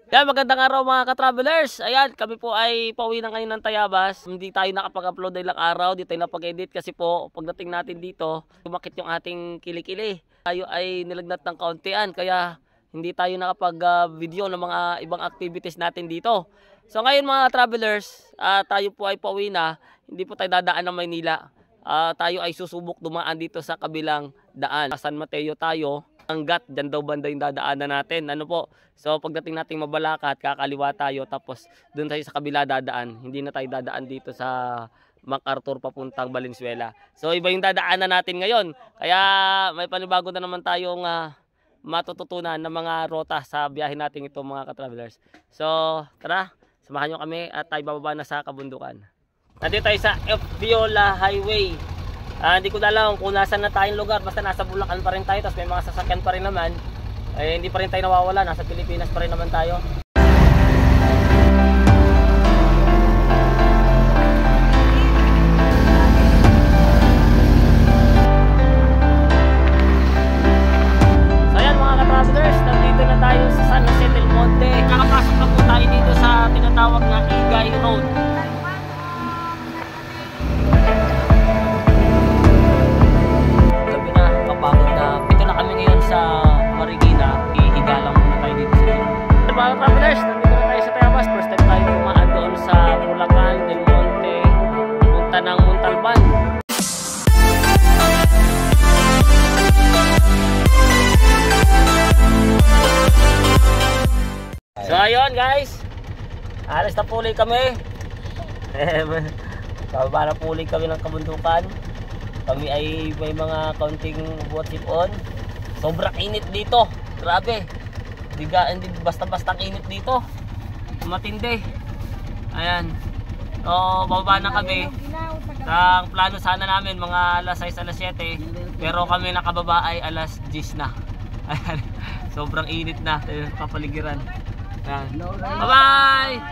Yan, magandang araw mga ka-travelers. Ayan, kami po ay pauwi na ngayon ng Tayabas. Hindi tayo nakapag-upload ilang araw, di tayo napag-edit kasi po pagdating natin dito, tumakit yung ating kilikili. Tayo ay nilagnat ng kauntian kaya hindi tayo nakapag-video ng mga ibang activities natin dito. So ngayon mga travelers, tayo po ay pauwi na, hindi po tayo dadaan ng Maynila. Tayo ay susubok dumaan dito sa kabilang daan. San Mateo tayo. Hanggat dyan daw banda yung dadaanan natin. Ano po? So pagdating nating Mabalacat, kakaliwa tayo tapos doon tayo sa kabila dadaan. Hindi na tayo dadaan dito sa MacArthur papuntang Valenzuela. So iba yung dadaanan natin ngayon. Kaya may panibago na naman tayong matututunan ng mga rota sa biyahe natin ito mga ka-travelers. So tara, samahan nyo kami at tayo bababa na sa kabundukan. Nandito tayo sa F. Viola Highway. Hindi ko alam kung nasan na tayong lugar, basta nasa Bulacan pa rin tayo, tapos may mga sasakyan pa rin naman. Hindi pa rin tayo nawawala, nasa Pilipinas pa rin naman tayo. So ayan mga ka-travelers, nandito na tayo sa San Jose del Monte. Kakapasok na po tayo dito sa tinatawag na Igay Road. Sa Marikina, ihiga lang muna tayo dito sa dito. Mga travelers, nandito na tayo sa Tayabas. First time tayo dumaan doon sa Bulacan, Del Monte, punta ng Montalban. So ayun guys, alis na puli kami. Bababa na puli kami ng kabundukan. Kami ay may mga kaunting buhat sipon. Sobrang init dito. Grabe. Hindi basta-bastang init dito. Matindi. Ayan. So, bababa na kami. Ang plano sana namin mga alas 6, alas 7. Pero kami nakababa ay alas 10 na. Ayan. Sobrang init na. Papaligiran. Ayan. Bye-bye!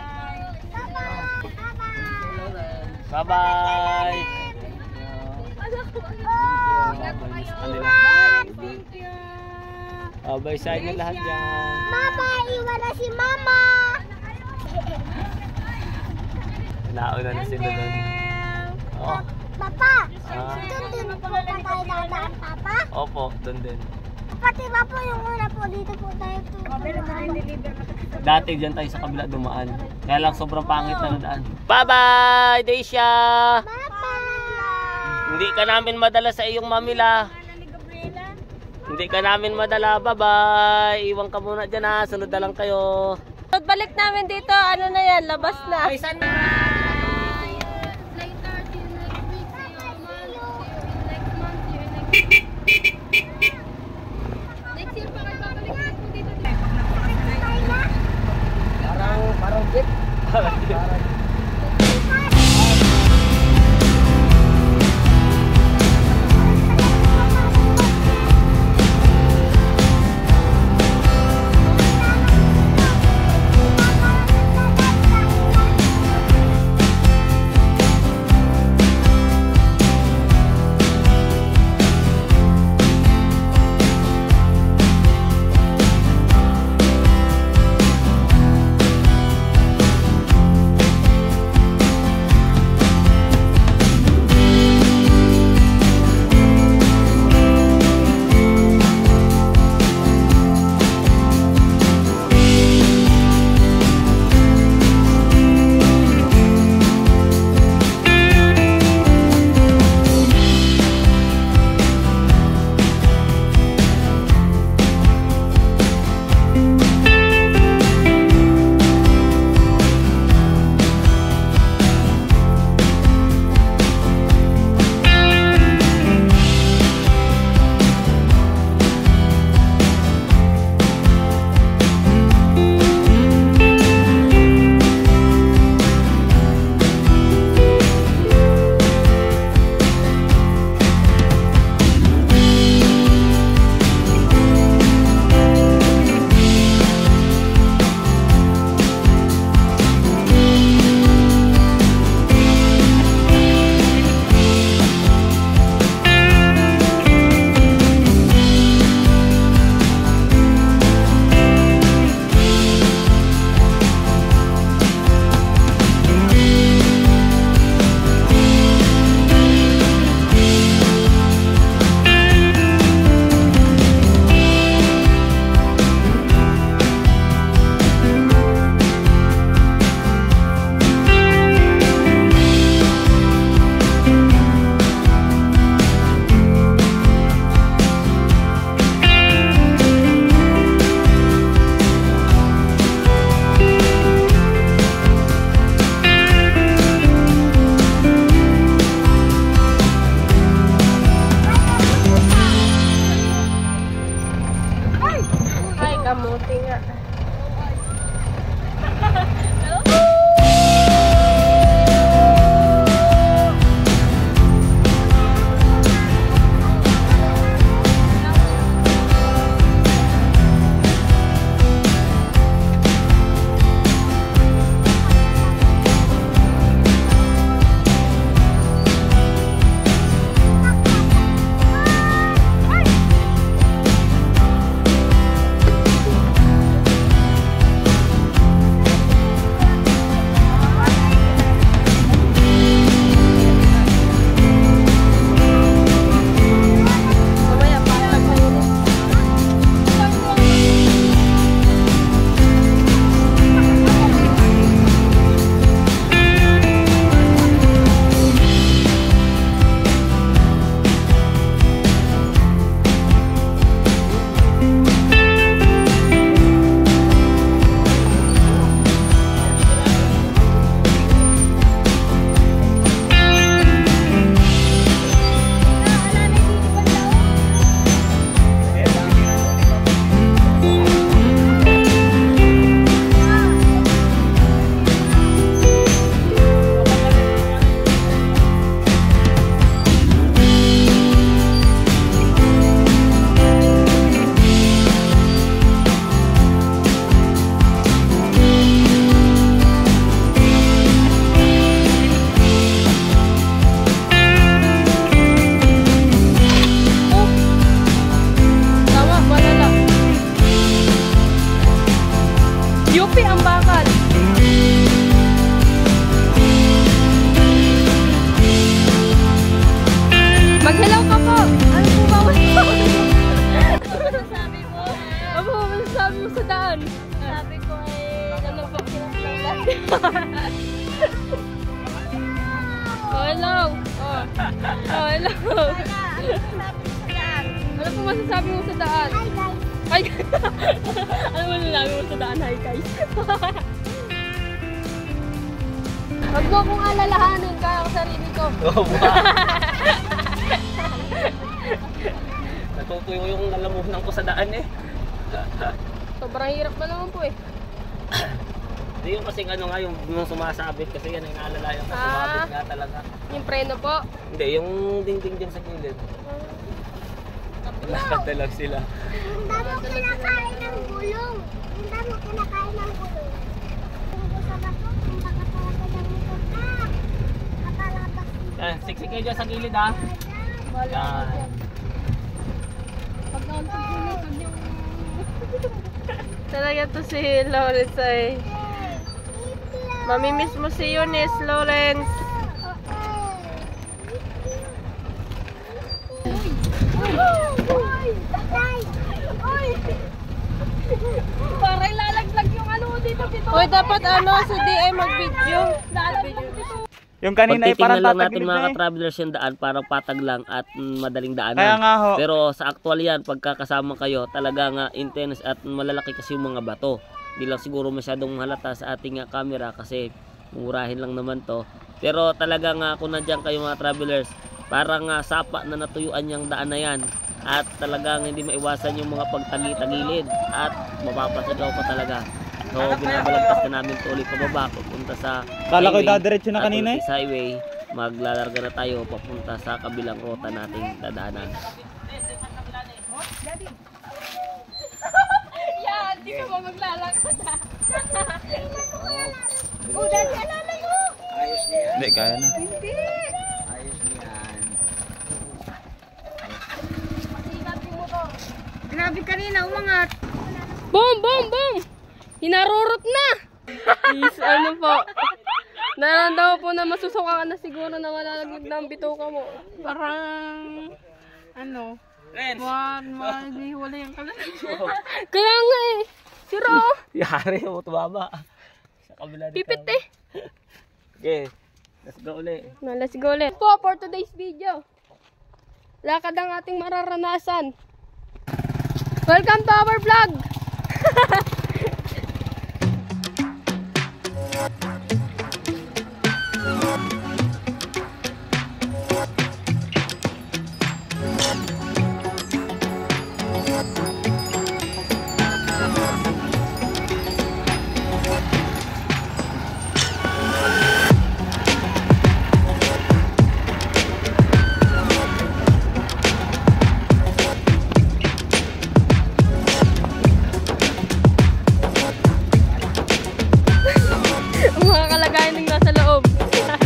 Bye-bye! Bye sa inyo lahat dyan. Mama, iwan na si Mama. Nauna na sila doon. Oh. Papa, doon din po tayo dadaan, Papa? Opo, doon din. Pati ba po yung una po dito po tayo Dati dyan tayo sa kabila dumaan. Kaya lang sobrang pangit na nadaan. Bye-bye, Daisha! Bye-bye! Hindi ka namin madala sa iyong mamila. Hindi ka namin madala, bye-bye. Iwan ka muna dyan ha, sunod na lang kayo. Balik namin dito, ano na yan, labas na. Ay, saan na? Parang jeep. UP ang bakal. Mag-hello ka po. Ano po ba masasabi mo? Ano po masasabi mo sa daan? Sabi ko ano po kinaslang. Oh, hello. Oh, hello. Ano po masasabi mo sa daan? Hi guys. Hi. Ano masasabi mo sa daan? Hi guys. Huwag mo akong alalahanin, kaya ko sarili ko. Oh, wow. Natutuyo yung nalamunan ko sa daan eh. Sobrang hirap na naman po eh. Hindi yung kasing ano nga, yung sumasabit kasi yan ay naalala yung sumabit nga talaga. Yung preno po. Hindi, yung dingding dyan sa gilid. Lakad lang sila. Ang dami ko kinakain ng gulong. Ang dami ko kinakain ng gulong. Tungkol sa bato, ang baka talaga ng ito. Kapalapas. Yan, siksik kayo dyan sa gilid ha. Yan. Pag nauntok yung talaga to si Lawrence ay mamimiss mo si Eunice, Lawrence. Parang lalaglag yung ano dito. Hoy, dapat ano si DM mag-video. Yung kanina ay parang lang natin tatagilid mga na eh. ka-travelers yung daan, parang patag lang at madaling daanan. Kaya nga ho. Pero sa actual yan, pagkakasama kayo, talaga nga intense at malalaki kasi yung mga bato. Hindi lang siguro masyadong halata sa ating camera kasi murahin lang naman to. Pero talaga nga kung nandiyan kayo mga travelers, parang sapa na natuyuan yung daan na yan. At talagang hindi maiwasan yung mga pagtagi-tagilid at mapapasigaw pa talaga. So binabalagtas na namin ito ulit pababa papunta sa Kala ko highway. dadiretso na kanina eh. At ulit sa highway, maglalarga na tayo papunta sa kabilang rota nating dadaanan. Yan, di ka ba maglalakad? Dad, alalayo. Hindi, kaya na. Grabe kanina, umangat. Boom, boom, boom! Hinarurot na! Is, ano po? Narandaw po na masusuka ka na siguro na malalaglag na ang bituka mo. Parang, ano, hindi wala yung kalan. Kaya nga eh, siro. Yari mo tumama. Sa kabila dito. Pipit eh. Okay, let's go ulit. Let's go ulit. Po, for today's video. Lakad ang ating mararanasan. Welcome to our vlog! Ang mga kalagayan ng nasa loob. Kalagayan ng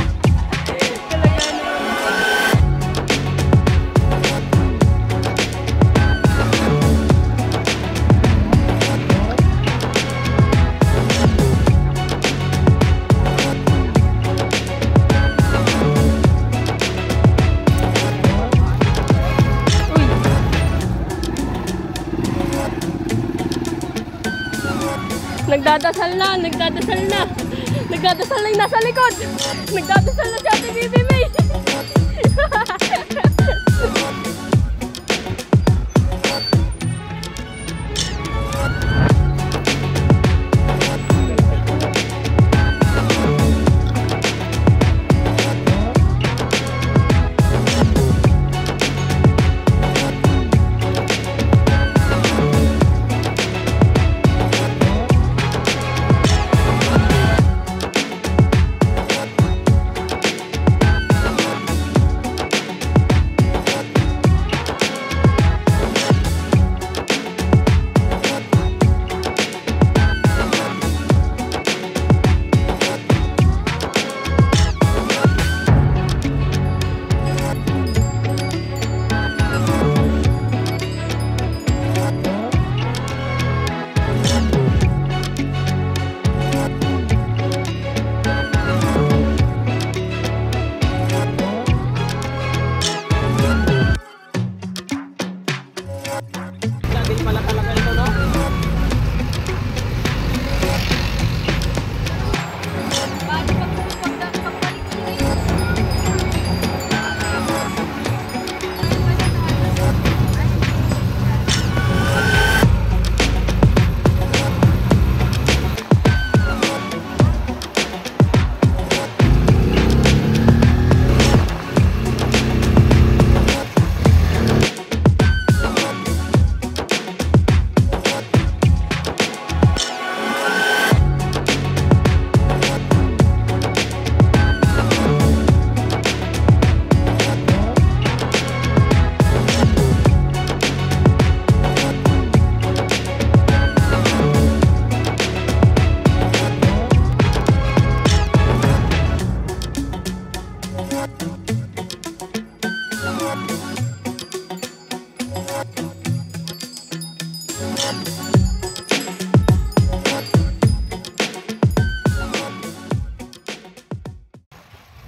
Nagdadasal na, nagdadasal na. Nagdadasal na yung nasa likod. Nagdadasal na si Ate Bibi May.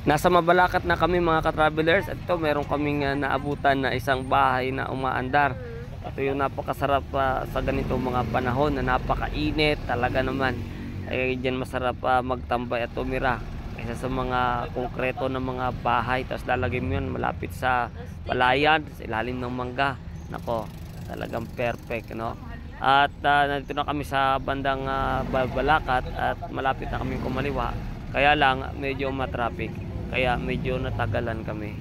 Nasa Mabalacat na kami mga ka-travelers at ito meron kaming naabutan na isang bahay na umaandar. Ito yung napakasarap sa ganito mga panahon na napakainit talaga naman. Ay diyan masarap magtambay at tumira kaysa sa mga konkreto na mga bahay. Tapos lalagay mo yun malapit sa palayan, sa ilalim ng mangga. Nako, talagang perfect, no? At nandito na kami sa bandang Balacat at malapit na kami kumaliwa. Kaya lang medyo matraffic. Kaya medyo natagalan kami.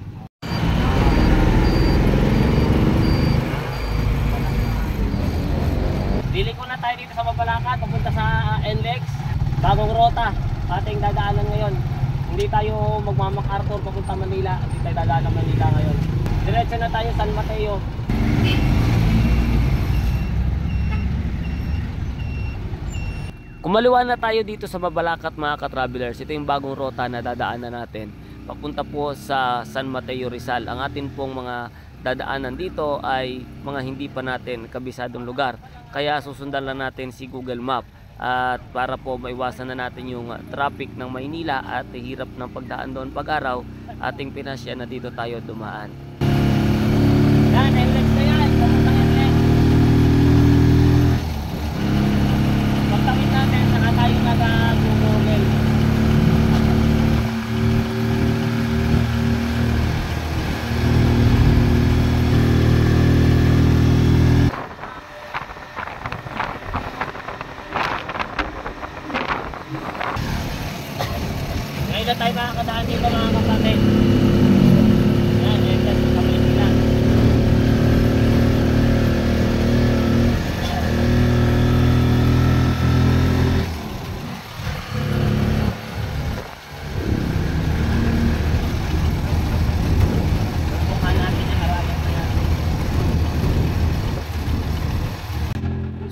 Liliko na tayo dito sa Mabalacat, papunta sa NLEX. Bagong rota, ating dadaanan ngayon. Hindi tayo magmamakartor papunta Manila. Hindi tayo dadaan ng Manila ngayon. Diretso na tayo San Mateo. Kumaliwa na tayo dito sa Mabalacat mga ka-travelers. Ito yung bagong rota na dadaanan natin. Papunta po sa San Mateo, Rizal. Ang atin pong mga dadaanan dito ay mga hindi pa natin kabisadong lugar. Kaya susundan lang natin si Google Map. At para po maiwasan na natin yung traffic ng Maynila at hirap ng pagdaan doon pag-araw, ating pinasya na dito tayo dumaan. Yan, NLEX na yan. Papuntang NLEX. Pagtawid natin, saka tayo nag-Google. Ngayon na tayo makakadaan dito mga kapatid. Yan, yan sa Maynila.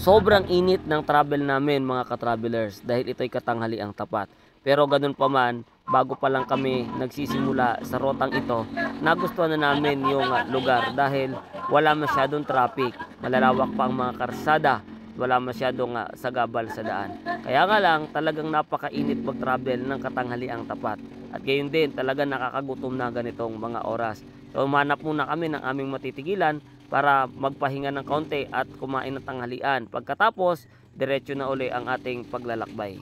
Sobrang init ng travel namin mga ka-travelers dahil ito'y katanghaliang tapat. Pero ganun pa man, bago pa lang kami nagsisimula sa rotang ito, nagustuhan na namin yung lugar dahil wala masyadong traffic, malalawak pa ang mga karsada, wala masyadong sagabal sa daan. Kaya nga lang talagang napakainit mag-travel ng katanghaliang tapat. At gayon din talagang nakakagutom na ganitong mga oras. So umanap muna kami ng aming matitigilan para magpahinga ng kaunti at kumain ng tanghalian. Pagkatapos, diretso na uli ang ating paglalakbay.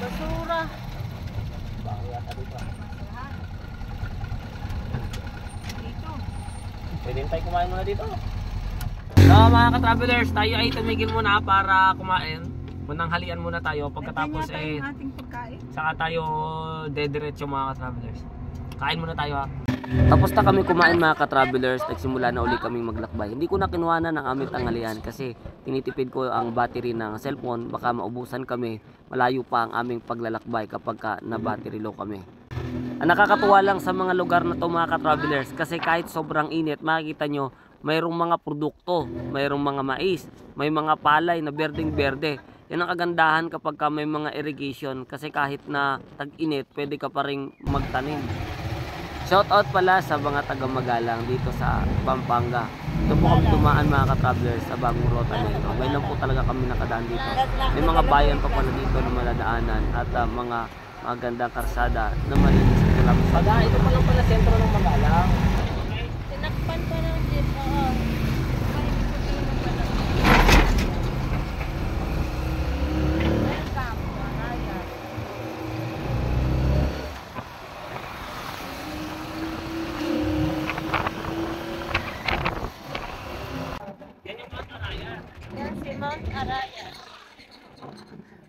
Basura. Dito. Pwede tayo kumain muna dito. So mga ka-travelers, tayo ay tumigil muna para kumain. Munang halian muna tayo. Pagkatapos saka tayo dediretso mga ka-travelers. Kain muna tayo ha. Tapos na kami kumain mga ka-travelers, nagsimula na uli kaming maglakbay. Hindi ko na kinuhanan ng aming tanghalian kasi tinitipid ko ang battery ng cellphone. Baka maubusan kami, malayo pa ang aming paglalakbay kapag na-battery low kami. Ang nakakatuwa lang sa mga lugar na to mga ka-travelers, kasi kahit sobrang init, makikita nyo mayroong mga produkto, mayroong mga mais, may mga palay na berdeng-berde. Yan ang kagandahan kapag may mga irrigation, kasi kahit na tag-init, pwede ka pa rin magtanim. Shoutout pala sa mga taga-Magalang dito sa Pampanga. Ito po kami dumaan mga ka-travelers sa bagong rota na ito. Ngayon lang po talaga kami nakadaan dito. May mga bayan pa pala dito na maladaanan at mga magandang karsada na malinis ito lang. Ito pa lang pala sentro ng Magalang. Tinakpan pa ng jeep. Oo.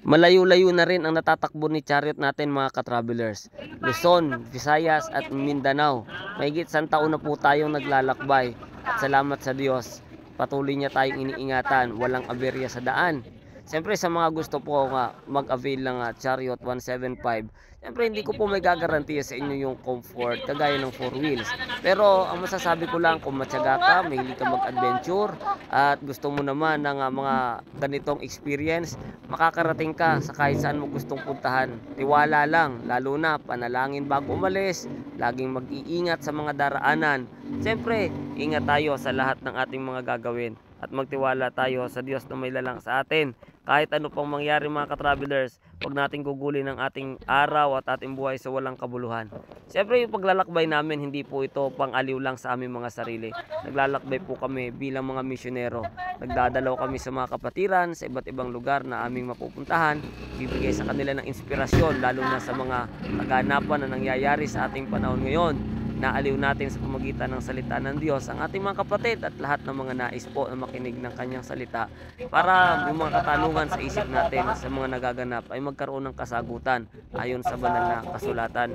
Malayo-layo na rin ang natatakbo ni chariot natin mga ka-travelers. Luzon, Visayas at Mindanao. Mahigit 1 taon na po tayong naglalakbay. At salamat sa Diyos, patuloy niya tayong iniingatan, walang aberya sa daan. Siyempre sa mga gusto po mag-avail ng Chariot 175, siyempre hindi ko po may gagarantiya sa inyo yung comfort kagaya ng 4 wheels. Pero ang masasabi ko lang, kung matyaga ka, mahilig ka mag-adventure at gusto mo naman ng mga ganitong experience, makakarating ka sa kahit saan mo gustong puntahan. Tiwala lang, lalo na panalangin bago umalis, laging mag-iingat sa mga daraanan. Siyempre, ingat tayo sa lahat ng ating mga gagawin. at magtiwala tayo sa Diyos na may lalang sa atin. Kahit ano pang mangyari mga ka-travelers, huwag nating gugulin ang ating araw at ating buhay sa walang kabuluhan. Siyempre yung paglalakbay namin, hindi po ito pang-aliw lang sa aming mga sarili. Naglalakbay po kami bilang mga misyonero. Nagdadalaw kami sa mga kapatiran, sa iba't ibang lugar na aming mapupuntahan. Bibigay sa kanila ng inspirasyon, lalo na sa mga kaganapan na nangyayari sa ating panahon ngayon. Naaliw natin sa pamamagitan ng salita ng Diyos ang ating mga kapatid at lahat ng mga nais po na makinig ng kanyang salita para yung mga katanungan sa isip natin sa mga nagaganap ay magkaroon ng kasagutan ayon sa banal na kasulatan.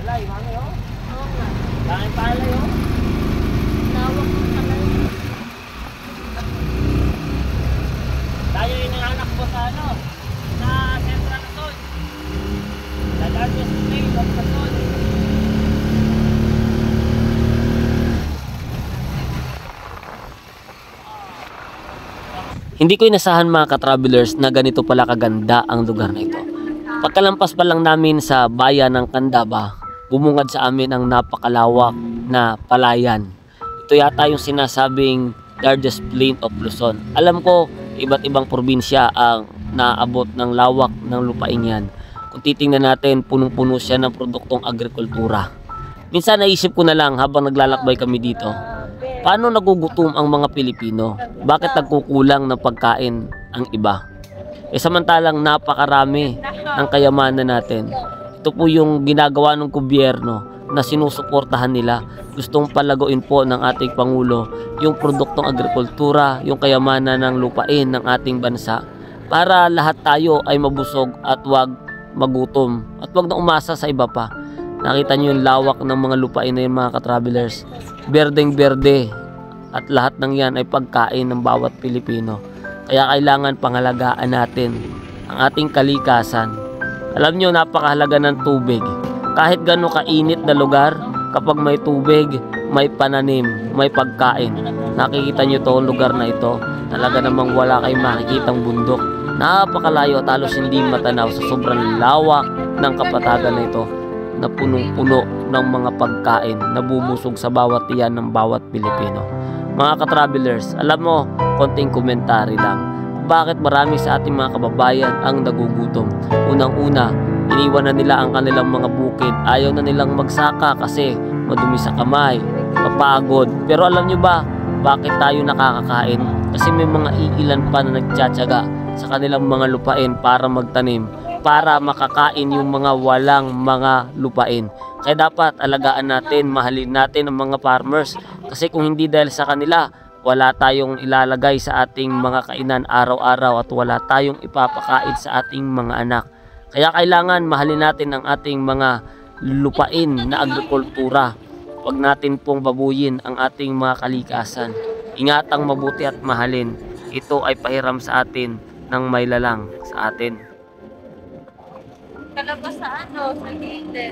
Palay, mami, oh. Oo nga. Dahil palay, oh. Lawak ng palay. Tayo yung nanganak po sa ano, sa Central Luzon. The largest plain of Luzon. Hindi ko inasahan mga ka-travelers na ganito pala kaganda ang lugar na ito. Pagkalampas pa lang namin sa bayan ng Candaba, bumungad sa amin ang napakalawak na palayan. Ito yata yung sinasabing largest plain of Luzon. Alam ko, iba't ibang probinsya ang naabot ng lawak ng lupain yan. Kung titingnan natin, punong-puno siya ng produktong agrikultura. Minsan naisip ko na lang habang naglalakbay kami dito, paano nagugutom ang mga Pilipino? Bakit nagkukulang ng pagkain ang iba? Samantalang napakarami ng kayamanan natin. Ito po yung ginagawa ng gobyerno na sinusuportahan nila. Gustong palaguin po ng ating Pangulo yung produktong agrikultura, yung kayamanan ng lupain ng ating bansa para lahat tayo ay mabusog at wag magutom at wag na umasa sa iba pa. Nakita nyo yung lawak ng mga lupain na yun mga ka-travelers. Berdeng-berde at lahat ng yan ay pagkain ng bawat Pilipino. Kaya kailangan pangalagaan natin ang ating kalikasan. Alam nyo, napakahalaga ng tubig. Kahit gano'n kainit na lugar, kapag may tubig, may pananim, may pagkain. Nakikita nyo to, lugar na ito. Talaga namang wala kayong makikitang bundok. Napakalayo at halos hindi matanaw sa sobrang lawak ng kapatagan na ito na punong-puno ng mga pagkain na bubusog sa bawat tiyan ng bawat Pilipino. Mga ka-travelers, alam mo, konting komentary lang. Bakit marami sa ating mga kababayan ang nagugutom? Unang-una, iniwan na nila ang kanilang mga bukid. Ayaw na nilang magsaka kasi madumi sa kamay, mapagod. Pero alam nyo ba, bakit tayo nakakakain? Kasi may mga iilan pa na nagtsatsaga sa kanilang mga lupain para magtanim, para makakain yung mga walang mga lupain. Kaya dapat alagaan natin, mahalin natin ang mga farmers. Kasi kung hindi dahil sa kanila, wala tayong ilalagay sa ating mga kainan araw-araw at wala tayong ipapakain sa ating mga anak. Kaya kailangan mahalin natin ang ating mga lupain na agrikultura. Huwag natin pong babuyin ang ating mga kalikasan. Ingatang mabuti at mahalin. Ito ay pahiram sa atin ng may lalang sa atin. Kalabas sa ano, sa gate.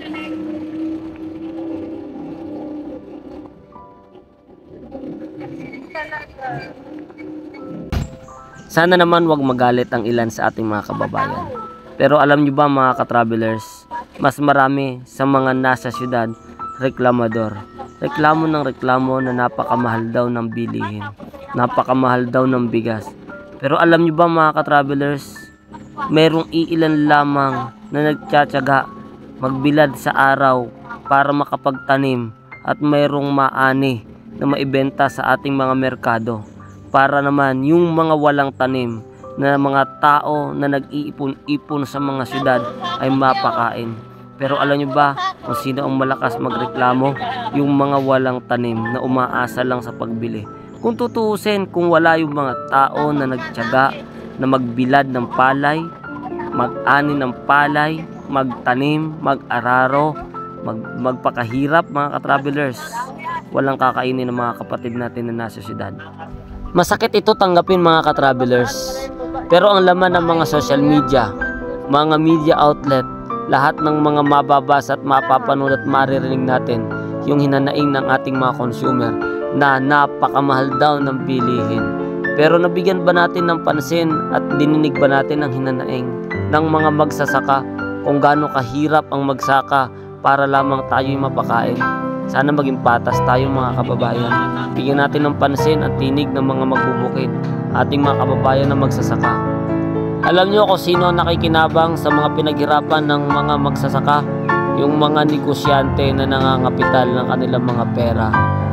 Sana naman wag magalit ang ilan sa ating mga kababayan. Pero alam nyo ba mga ka-travelers, mas marami sa mga nasa syudad reklamador. Reklamo ng reklamo na napakamahal daw ng bilihin. Napakamahal daw ng bigas. Pero alam nyo ba mga ka-travelers, merong iilan lamang na nagtsatsaga magbilad sa araw para makapagtanim at mayroong maani na maibenta sa ating mga merkado para naman yung mga walang tanim na mga tao na nag-iipon-ipon sa mga syudad ay mapakain. Pero alam nyo ba kung sino ang malakas magreklamo? Yung mga walang tanim na umaasa lang sa pagbili. Kung tutuusin, kung wala yung mga tao na nagtiyaga na magbilad ng palay, mag-ani ng palay, magtanim, mag-araro, magpakahirap mga ka-travelers. Walang kakainin ng mga kapatid natin na nasa syudad. Masakit ito tanggapin mga ka-travelers. Pero ang laman ng mga social media, mga media outlet, lahat ng mga mababasa at mapapanood at maririnig natin, yung hinanaing ng ating mga consumer na napakamahal daw ng bilihin. Pero nabigyan ba natin ng pansin at dininig ba natin ang hinanaing ng mga magsasaka kung gaano kahirap ang magsaka para lamang tayo'y mapakain? Sana maging patas tayo mga kababayan. Bigyan natin ng pansin at tinig ng mga magbubukid, ating mga kababayan na magsasaka. Alam nyo kung sino ang nakikinabang sa mga pinaghirapan ng mga magsasaka? Yung mga negosyante na nangangapital ng kanilang mga pera.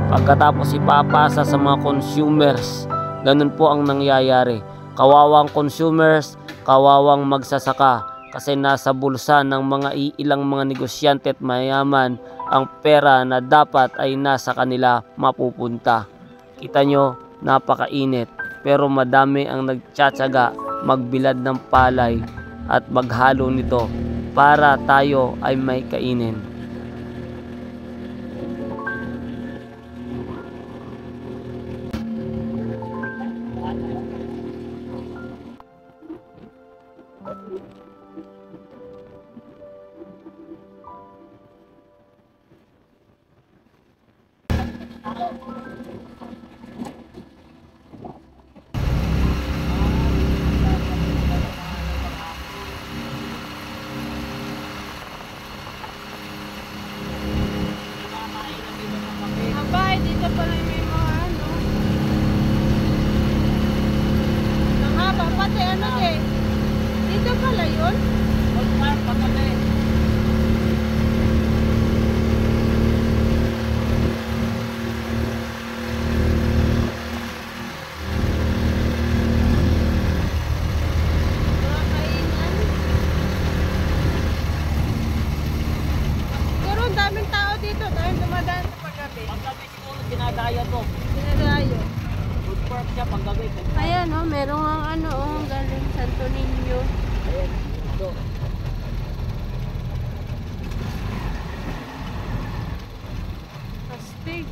Pagkatapos ipapasa sa mga consumers, ganun po ang nangyayari. Kawawang consumers, kawawang magsasaka. Kasi nasa bulsa ng mga ilang mga negosyante at mayaman ang pera na dapat ay nasa kanila mapupunta. Kita nyo, napakainit. Pero madami ang nagtsatsaga magbilad ng palay at maghalo nito para tayo ay may kainin. Abay, dito pala may mga ano. Nangaba, pati ano eh. Dito pala yun? Mga kainan. Siguro ang daming tao dito dahil dumadaan sa paggabi. Paggabi siguro dinadaya to. Dinadayo. Good work siya paggabi. Ayan oh, merong ang ano oh, galing Santo Niño. Ayan, ito. Astig.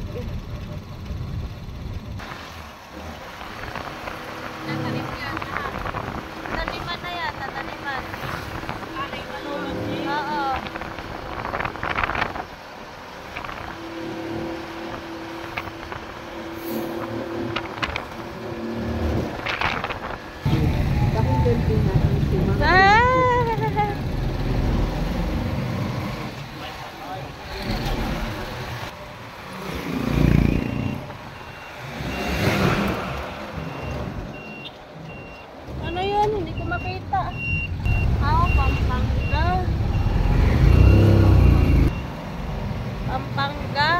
Tatanim yan. Tataniman na yan, tataniman. Oo. Ano yun? Hindi ko makita. Pampanga. Pampanga.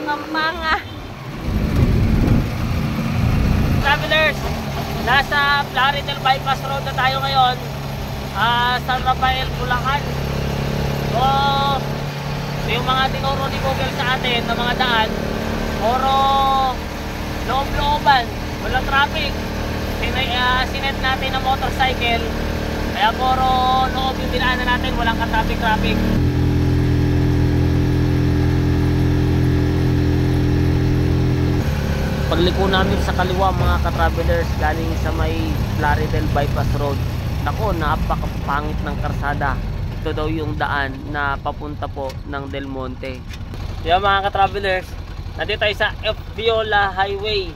Pampanga. Travelers, nasa Plaridel Bypass Road na tayo ngayon. San Rafael, Bulacan. So, yung mga tinuro ni Google sa atin na mga daan, puro loob-looban, walang traffic. Sinet natin ng motorcycle, kaya puro loob yung dinaanan natin, walang ka-traffic. Pagliko namin sa kaliwa mga ka-travelers galing sa may Plaridel Bypass Road, nako, napakapangit ng karsada. Ito daw yung daan na papunta po ng Del Monte. Kaya mga ka-travelers, nandito tayo sa F. Viola Highway.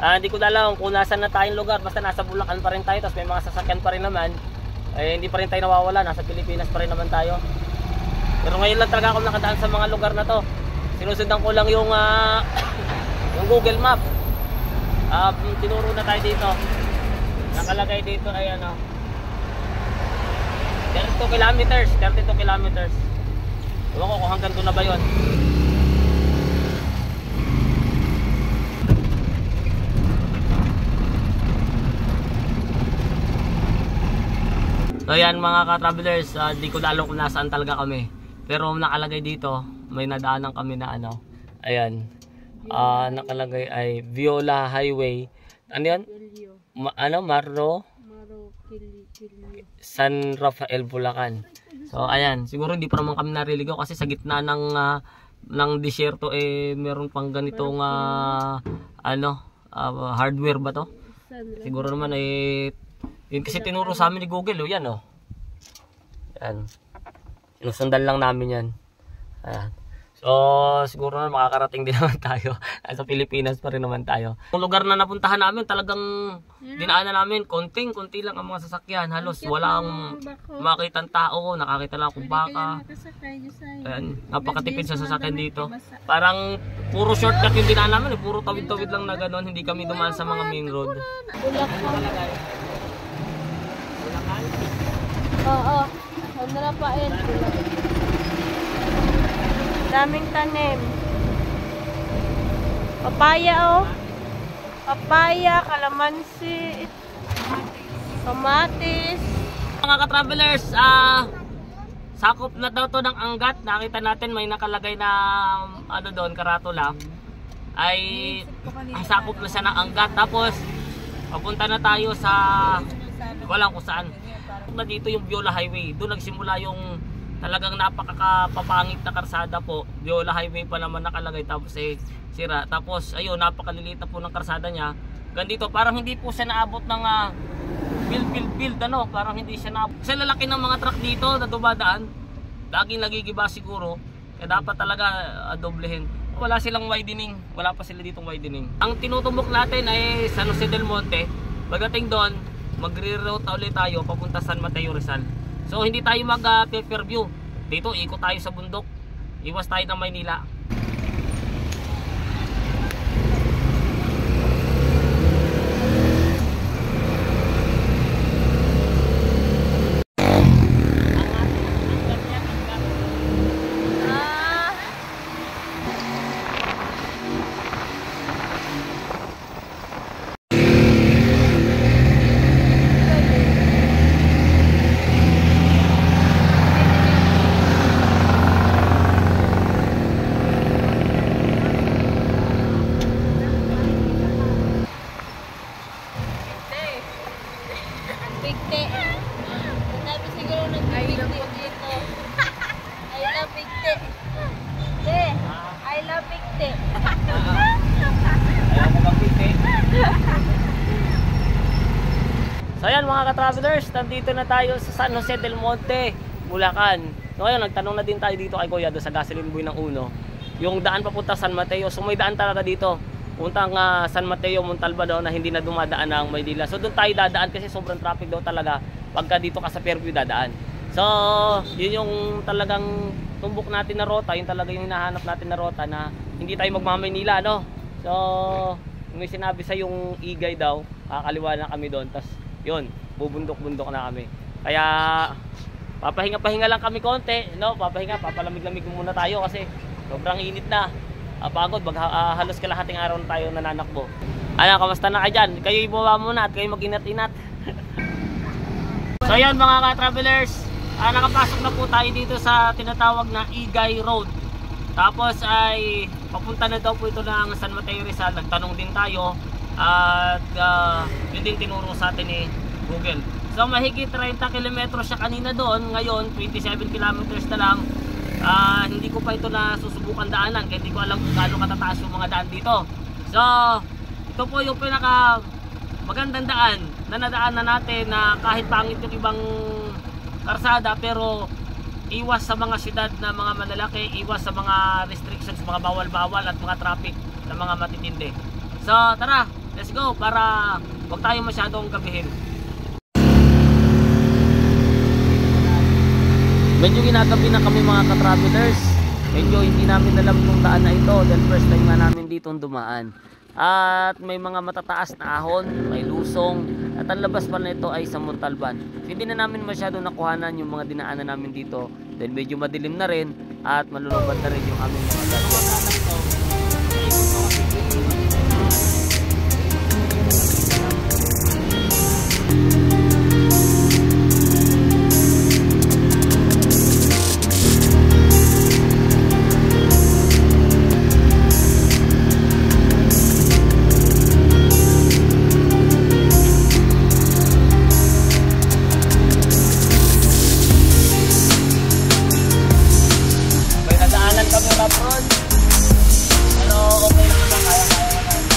Hindi ko na alam kung nasan na tayong lugar, basta nasa Bulacan pa rin tayo, tapos may mga sasakyan pa rin naman. Hindi pa rin tayo nawawala, nasa Pilipinas pa rin naman tayo. Pero ngayon lang talaga ako nakadaan sa mga lugar na to. Sinusundan ko lang yung yung Google Map. Tinuro na tayo dito. Nakalagay dito ay ano, 32 kilometers. Ewan ko kung hanggang doon na ba yun. So yan mga ka-travelers, di ko na alam kung nasaan talaga kami. Pero nakalagay dito, may nadaanan kami na ano. Ayan. Nakalagay ay Viola Highway. Ano yan? Marro San Rafael, Bulacan. So ayan, siguro hindi pa naman kami nariligaw kasi sa gitna ng disyerto meron pang ganitong hardware ba to? Siguro naman yun kasi tinuro sa amin ni Google, yan oh. Yan. Inusundan lang namin yan. Ayan. So, siguro na makakarating din naman tayo. Sa Pilipinas pa rin naman tayo. Yung lugar na napuntahan namin, talagang dinaanan namin. Konti lang ang mga sasakyan. Halos walang makitang tao. Nakakita lang akong baka. Ayan. Napakatipid sa sasakyan dito. Parang puro shortcut yung dinaanan namin. Puro tawid-tawid lang na gano'n. Hindi kami dumaan sa mga main road. Oo. Ano na pa daming tanim. Papaya Papaya, kalamansi, kamatis. Mga ka-travelers, sakop na daw to ng Angat. Nakita natin may nakalagay na doon, karatula. Ay sakop na siya ng Angat. Tapos papunta na tayo sa walang kung saan. Dito yung Viola Highway. Doon nagsimula yung talagang napakapapangit na karsada po. Viola Highway pa naman nakalagay, tapos sira. Tapos ayun, napakaliliit na po ng karsada niya. Ganito, parang hindi po siya naabot ng build parang hindi siya naabot. Kasi lalaki ng mga truck dito na dumadaan, laging nagigiba siguro. Kaya dapat talaga doblehin. Wala silang widening, wala pa sila ditong widening. Ang tinutumbok natin ay San Jose del Monte. Pagdating doon, magre-route ulit tayo papunta San Mateo, Rizal. So hindi tayo mag-paper view. Dito ikot tayo sa bundok. Iwas tayo ng Maynila. So ayan mga ka-travelers, nandito na tayo sa San Jose del Monte, Bulacan. So ngayon, nagtanong na din tayo dito kay Kuya doon sa Gasoline Boy ng Uno. Yung daan papunta San Mateo, so may daan talaga dito. Puntang San Mateo, Montalba daw na hindi na dumadaan ng Maynila. So doon tayo dadaan kasi sobrang traffic daw talaga pagka dito ka sa Fairview dadaan. So yun yung talagang tumbok natin na rota, yun talaga yung hinahanap natin na rota na hindi tayo magmamaynila, no? So may sinabi sa yung Igay daw, kakaliwa na kami doon. Tas yun, bubundok-bundok na kami. Kaya papahinga-pahinga lang kami konti, no? Papalamig-lamig muna tayo kasi sobrang init na. Pagod, halos kalahating araw na tayo nananakbo. Ano, kamusta na kayo dyan? Kayo ibaba muna at kayo mag-inat-inat. So yan mga ka-travelers, nakapasok na po tayo dito sa tinatawag na Igay Road. Tapos ay papunta na daw po ito ng San Mateo, Rizal. Nagtanong din tayo at yun din tinuro sa atin ni Google. So mahigit 30 kilometros siya kanina doon, ngayon 27 kilometers na lang. Hindi ko pa ito na susubukan daanan kaya hindi ko alam kung gaano katataas yung mga daan dito. So ito po yung pinaka magandang daan na nadaanan natin, na kahit pangit yung ibang karsada pero iwas sa mga syudad na mga malalaki, iwas sa mga restrictions, mga bawal-bawal at mga traffic na mga matitindi. So tara, let's go para wag tayo masyadong gabihin. Medyo ginagabi na kami mga ka-travelers. Medyo hindi namin alam kung daan na ito dahil first time nga namin dito dumaan. At may mga matataas na ahon, may lusong, at ang labas pa na ito ay sa Montalban. Hindi na namin masyado nakuhanan yung mga dinaanan namin dito dahil medyo madilim na rin at malulubad na rin yung aming mga daan. Labron. Pero okay naman, kaya-kaya naman.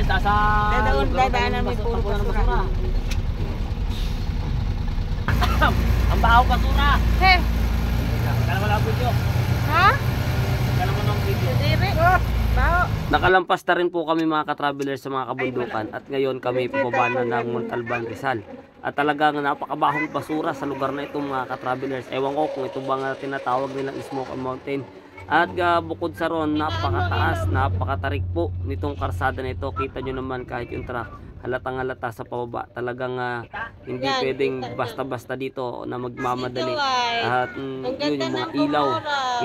Nasa dadaan namin puro basura. ang bahaw basura. He, Kala wala video. ha? Kala mo ng video. Dire. Bao. Nakalampas na rin po kami mga ka-travelers sa mga kabundukan at ngayon kami pababa na ng Montalban, Rizal. At talagang napakabahong basura sa lugar na ito mga ka-travelers. Ewan ko kung ito ba nga tinatawag nilang Smoke Mountain. At bukod sa ron, napakataas, napakatarik po nitong karsada na ito. Kita nyo naman kahit yung truck, halatang halata sa pababa. Talagang hindi pwedeng basta-basta dito na magmamadali. At yun yung mga ilaw,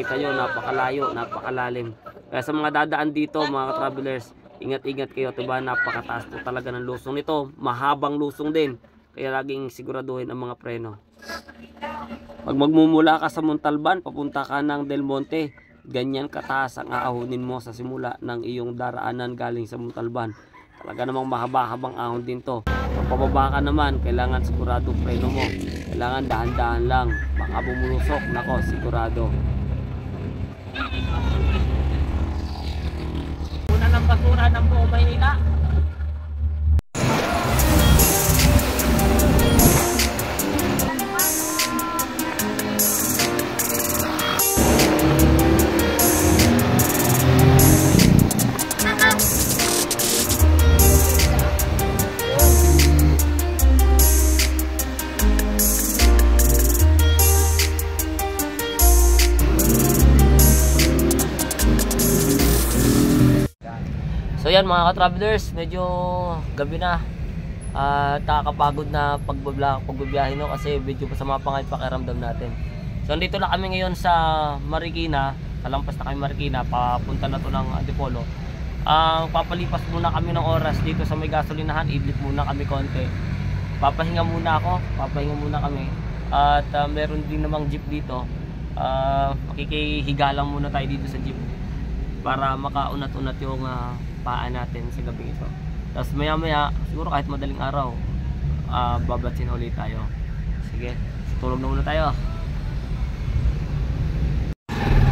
kita nyo napakalayo, napakalalim. Kaya sa mga dadaan dito mga travelers, ingat-ingat kayo, diba? Napakataas po talaga ng lusong nito. Mahabang lusong din, kaya laging siguraduhin ang mga preno. Pag magmumula ka sa Montalban, papunta ka ng Del Monte, ganyan kataas ang aahonin mo sa simula ng iyong daraanan galing sa Montalban. Talaga namang mahaba-habang ahon din to. Pag pababa ka naman, kailangan sigurado preno mo. Kailangan dahan-dahan lang. Baka bumulusok, nako, sigurado. Una ng basura ng buong Maynila. So yan mga ka-travelers, medyo gabi na at nakakapagod na pagbibiyahe no, kasi medyo masama pa nga yung pakiramdam natin. So andito na kami ngayon sa Marikina, kalampas na kami Marikina, papunta na to ng Antipolo. Papalipas muna kami ng oras dito sa may gasolinahan, idlip muna kami konti. Papahinga muna kami at meron din namang jeep dito. Makikihiga lang muna tayo dito sa jeep para makaunat-unat yung paan natin sa gabi ito. Tapos maya-maya, siguro kahit madaling araw, babatsin ulit tayo. Sige, tulog na muna tayo.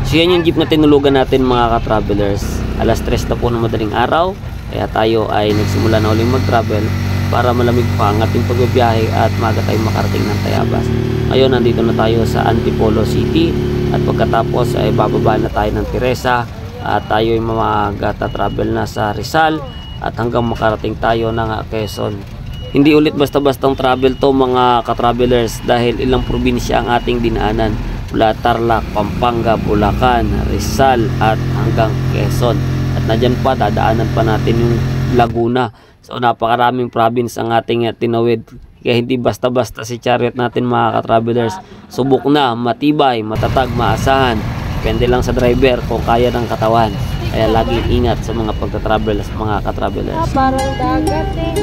So yan yung jeep na tinulugan natin mga ka-travelers. Alas 3 na po ng madaling araw, kaya tayo ay nagsimula na uling mag-travel para malamig pa ang ating pagbibiyahe at maaga tayong makarating ng Tayabas. Ngayon nandito na tayo sa Antipolo City at pagkatapos ay bababa na tayo ng Teresa at tayo ay mag-travel na sa Rizal at hanggang makarating tayo ng Quezon. Hindi ulit basta-bastang travel to mga ka-travelers dahil ilang probinsya ang ating dinaanan mula Tarlac, Pampanga, Bulacan, Rizal at hanggang Quezon. At nadyan pa, dadaanan pa natin yung Laguna. So napakaraming province ang ating tinawid. Kaya hindi basta-basta si chariot natin mga ka-travelers. Subok na, matibay, matatag, maasahan. Depende lang sa driver kung kaya ng katawan. Kaya laging ingat sa mga pagta-travel mga ka-travelers. Parang dagat eh.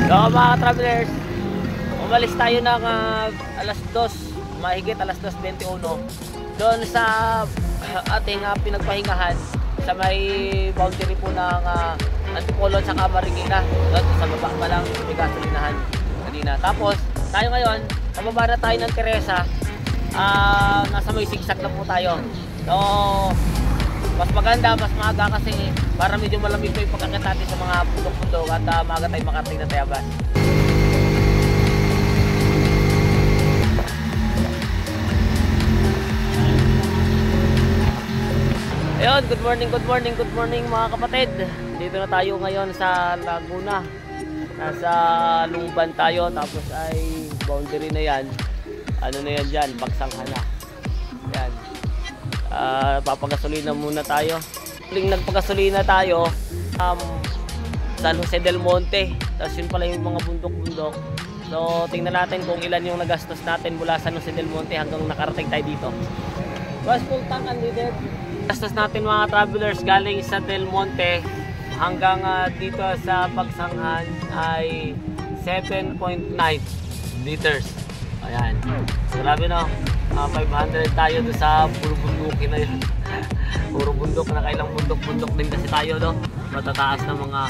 So mga travelers, umalis tayo ng alas 2, mahigit alas 2:21 doon sa ating pinagpahingahan sa may boundary po ng Antipolo at saka Marikina. Doon sa baba pa lang may gasolinahan kanina. Tapos tayo ngayon, pababa na tayo ng Teresa, nasa may sigsag na po tayo. So mas maganda, mas maaga kasi para medyo malamig pa yung pagkakit natin sa mga bundok-bundok at maaga tayo makarating ng Tayabas. Ayun, good morning mga kapatid. Dito na tayo ngayon sa Laguna. Nasa Lumban tayo, tapos ay boundary na yan. Ano na yan dyan, Bagsanghan na. Yan. Papagasolina muna tayo. Tuling nagpagasolina tayo, San Jose del Monte. Tapos yun pala yung mga bundok-bundok. So tingnan natin kung ilan yung nagastos natin mula San Jose del Monte hanggang nakarating tayo dito. Was full tank unleaded. Gastos natin mga travelers galing sa Del Monte hanggang dito sa Bagsanghan ay 7.9 liters. Ayan. So, grabe no. 500 tayo doon sa puro bundukin na yun. Puro bundok na, kailang bundok din kasi tayo no. Matataas na mga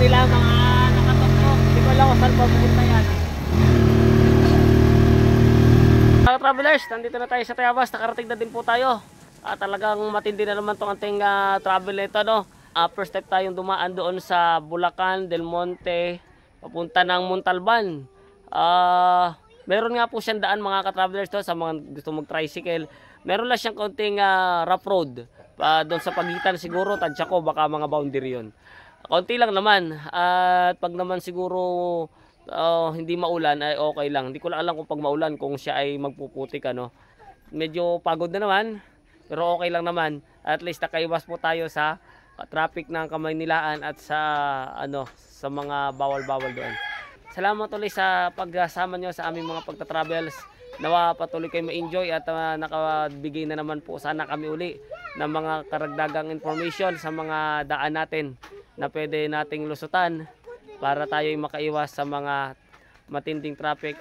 nila mga nakatok. Hindi ko alam kung saan papunta yan. Mga travelers, nandito na tayo sa Tayabas. Nakarating na din po tayo. Talagang matindi na naman itong ating travel nito, no? First step tayong dumaan doon sa Bulacan, Del Monte, papunta ng Montalban. Meron nga po siyang daan mga ka-travelers to, sa mga gusto mag-tricycle. Meron lang siyang konting rough road. Doon sa pagitan siguro, tansya ko, baka mga boundary yun. Konti lang naman, at pag naman siguro hindi maulan ay okay lang. Hindi ko lang alam kung pag maulan kung siya ay magpuputik ano. Medyo pagod na naman, pero okay lang naman. At least nakaiwas po tayo sa traffic ng Kamaynilaan at sa sa mga bawal-bawal doon. Salamat ulit sa pagsama nyo sa aming mga pagta-travels. Nawa patuloy kayo ma-enjoy at nakabigay na naman po sana kami uli ng mga karagdagang information sa mga daan natin na pwede nating lusutan para tayo makaiwas sa mga matinding traffic.